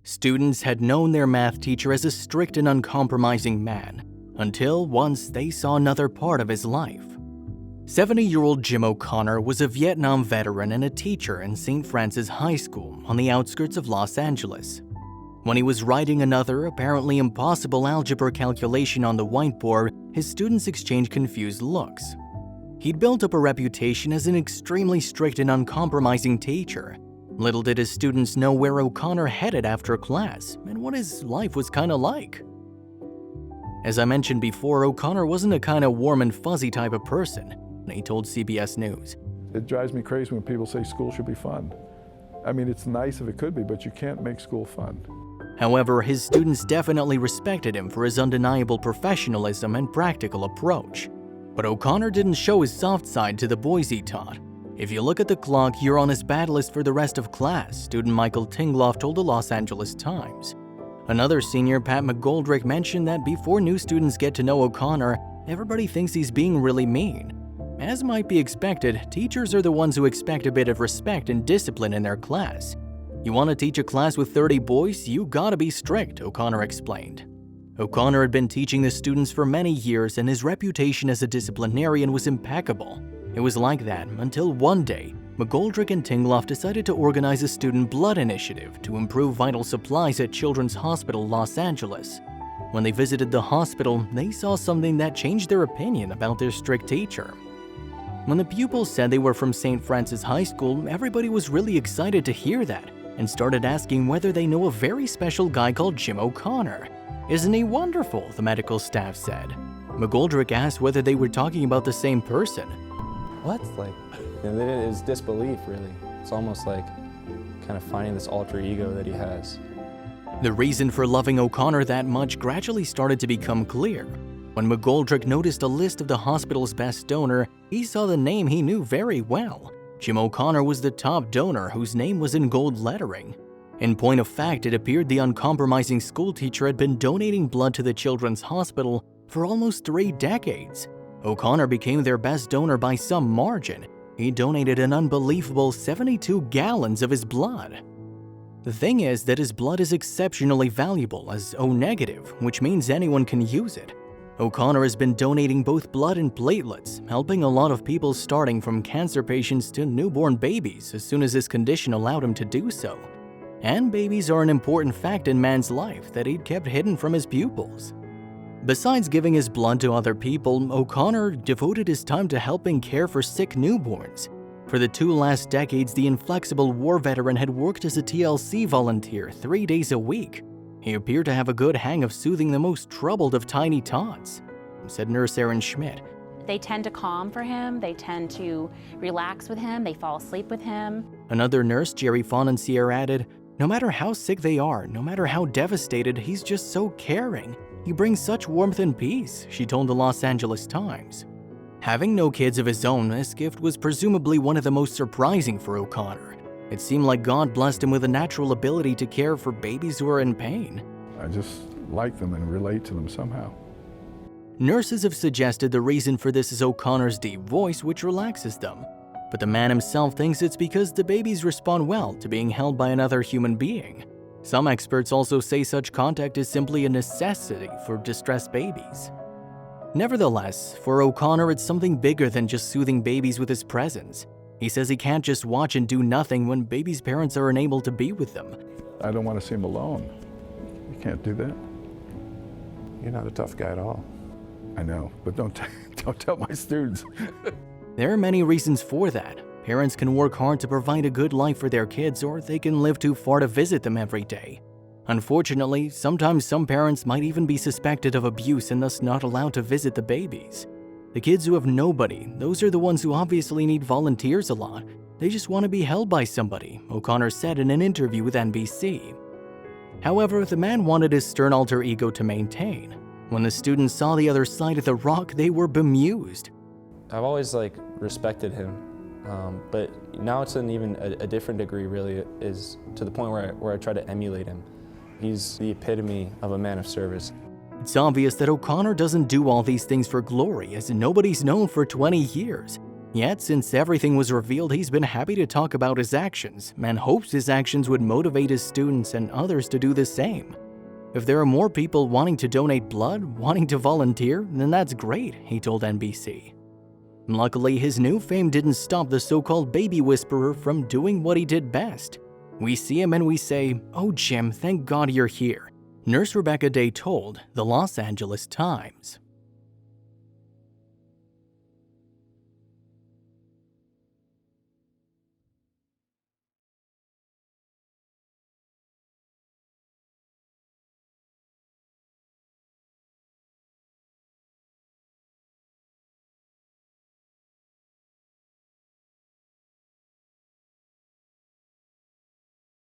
Students had known their math teacher as a strict and uncompromising man, until once they saw another part of his life. 70-year-old Jim O'Connor was a Vietnam veteran and a teacher in St. Francis High School on the outskirts of Los Angeles. When he was writing another apparently impossible algebra calculation on the whiteboard, his students exchanged confused looks. He'd built up a reputation as an extremely strict and uncompromising teacher. Little did his students know where O'Connor headed after class and what his life was kinda like. As I mentioned before, O'Connor wasn't a kinda warm and fuzzy type of person, and he told CBS News. It drives me crazy when people say school should be fun. I mean, it's nice if it could be, but you can't make school fun. However, his students definitely respected him for his undeniable professionalism and practical approach. But O'Connor didn't show his soft side to the boys he taught. "If you look at the clock, you're on his bad list for the rest of class," student Michael Tingloff told the Los Angeles Times. Another senior, Pat McGoldrick, mentioned that before new students get to know O'Connor, everybody thinks he's being really mean. As might be expected, teachers are the ones who expect a bit of respect and discipline in their class. "You want to teach a class with 30 boys? You gotta be strict," O'Connor explained. O'Connor had been teaching the students for many years, and his reputation as a disciplinarian was impeccable. It was like that until one day, McGoldrick and Tingloff decided to organize a student blood initiative to improve vital supplies at Children's Hospital Los Angeles. When they visited the hospital, they saw something that changed their opinion about their strict teacher. When the pupils said they were from St. Francis High School, everybody was really excited to hear that and started asking whether they know a very special guy called Jim O'Connor. "Isn't he wonderful?" the medical staff said. McGoldrick asked whether they were talking about the same person. What? It was disbelief, really. It's almost like kind of finding this alter ego that he has. The reason for loving O'Connor that much gradually started to become clear. When McGoldrick noticed a list of the hospital's best donor, he saw the name he knew very well. Jim O'Connor was the top donor, whose name was in gold lettering. In point of fact, it appeared the uncompromising schoolteacher had been donating blood to the Children's Hospital for almost 3 decades. O'Connor became their best donor by some margin. He donated an unbelievable 72 gallons of his blood. The thing is that his blood is exceptionally valuable as O-negative, which means anyone can use it. O'Connor has been donating both blood and platelets, helping a lot of people starting from cancer patients to newborn babies as soon as his condition allowed him to do so. And babies are an important fact in man's life that he'd kept hidden from his pupils. Besides giving his blood to other people, O'Connor devoted his time to helping care for sick newborns. For the 2 last decades, the inflexible war veteran had worked as a TLC volunteer 3 days a week. He appeared to have a good hang of soothing the most troubled of tiny tots, said nurse Erin Schmidt. They tend to calm for him, they tend to relax with him, they fall asleep with him. Another nurse, Jerry Fonancier, added, "No matter how sick they are, no matter how devastated, he's just so caring. He brings such warmth and peace," she told the Los Angeles Times. Having no kids of his own, this gift was presumably one of the most surprising for O'Connor. It seemed like God blessed him with a natural ability to care for babies who are in pain. I just like them and relate to them somehow. Nurses have suggested the reason for this is O'Connor's deep voice, which relaxes them. But the man himself thinks it's because the babies respond well to being held by another human being. Some experts also say such contact is simply a necessity for distressed babies. Nevertheless, for O'Connor, it's something bigger than just soothing babies with his presence. He says he can't just watch and do nothing when babies' parents are unable to be with them. I don't want to see them alone. You can't do that. You're not a tough guy at all. I know, but don't tell my students. There are many reasons for that. Parents can work hard to provide a good life for their kids, or they can live too far to visit them every day. Unfortunately, sometimes some parents might even be suspected of abuse and thus not allowed to visit the babies. The kids who have nobody, those are the ones who obviously need volunteers a lot. They just want to be held by somebody, O'Connor said in an interview with NBC. However, the man wanted his stern alter ego to maintain. When the students saw the other side of the rock, they were bemused. I've always respected him, but now it's in even a different degree. Really, is to the point where I try to emulate him. He's the epitome of a man of service. It's obvious that O'Connor doesn't do all these things for glory, as nobody's known for 20 years. Yet, since everything was revealed, he's been happy to talk about his actions and hopes his actions would motivate his students and others to do the same. If there are more people wanting to donate blood, wanting to volunteer, then that's great, he told NBC. Luckily, his new fame didn't stop the so-called baby whisperer from doing what he did best. We see him and we say, "Oh Jim, thank God you're here," Nurse Rebecca Day told the Los Angeles Times.